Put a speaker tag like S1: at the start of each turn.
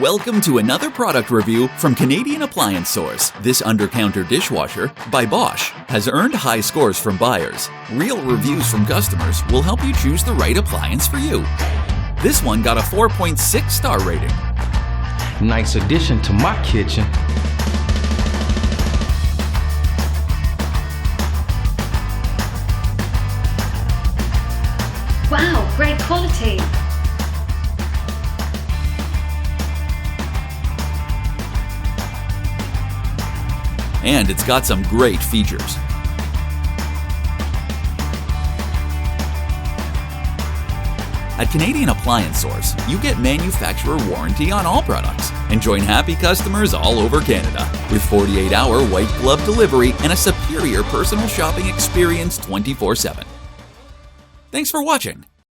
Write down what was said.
S1: Welcome to another product review from Canadian Appliance Source. This Undercounter Dishwasher by Bosch has earned high scores from buyers. Real reviews from customers will help you choose the right appliance for you. This one got a 4.6 star rating.
S2: Nice addition to my kitchen.
S3: Wow, great quality!
S1: And it's got some great features. At Canadian Appliance Source, you get manufacturer warranty on all products and join happy customers all over Canada with 48-hour white glove delivery and a superior personal shopping experience 24/7. Thanks for watching.